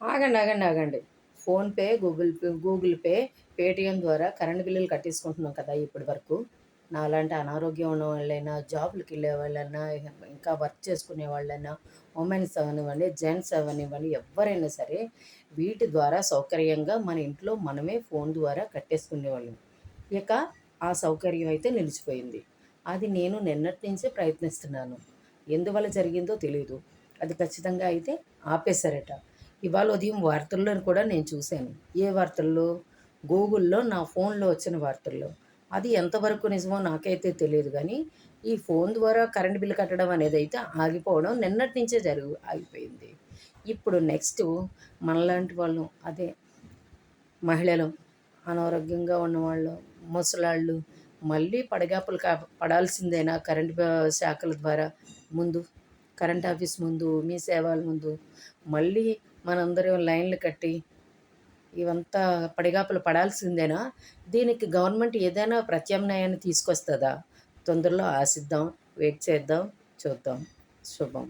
ఆగండి, ఆగండి, ఆగండి. ఫోన్‌పే, గూగుల్ పే, పేటీఎం ద్వారా కరెంట్ బిల్లులు కట్టేసుకుంటున్నాం కదా ఇప్పటి వరకు. నాలాంటి అనారోగ్యం ఉన్న వాళ్ళైనా, జాబ్‌లకెళ్ళే వాళ్ళైనా, ఇంకా వర్క్ చేసుకునే వాళ్ళైనా, ఉమెన్స్ అవ్వనివ్వండి, జెంట్స్ అవ్వనివ్వండి, ఎవ్వరైనా సరే వీటి ద్వారా సౌకర్యంగా మన ఇంట్లో మనమే ఫోన్ ద్వారా కట్టేసుకునేవాళ్ళం. ఇక ఆ సౌకర్యం అయితే నిలిచిపోయింది. అది నేను నిన్నటి నుంచే ప్రయత్నిస్తున్నాను. ఎందువల్ల జరిగిందో తెలీదు. అది ఖచ్చితంగా అయితే ఆపేశారట. ఇవాళ ఉదయం వార్తల్లోని కూడా నేను చూశాను. ఏ వార్తల్లో? గూగుల్‌లో నా ఫోన్‌లో వచ్చిన వార్తల్లో. అది ఎంతవరకు నిజమో నాకైతే తెలీదు గానీ, ఈ ఫోన్ ద్వారా కరెంట్ బిల్ కట్టడం అనేదైతే ఆగిపోవడం నిన్నటి నుంచే ఆగిపోయింది. ఇప్పుడు నెక్స్టు మనలాంటి వాళ్ళు అదే మహిళలు, అనారోగ్యంగా ఉన్నవాళ్ళు, ముసలాళ్ళు మళ్ళీ పడిగాపులు పడాల్సిందేనా శాఖల ద్వారా ముందు? కరెంట్ ఆఫీస్ ముందు, మీ సేవల ముందు మళ్ళీ మనందరం లైన్‌లు కట్టి ఇవంతా పడిగాపులు పడాల్సిందేనా? దీనికి గవర్నమెంట్ ఏదైనా ప్రత్యామ్నాయాన్ని తీసుకొస్తదా? తొందరలో ఆశిద్దాం, వెయిట్ చేద్దాం, చూద్దాం. శుభం.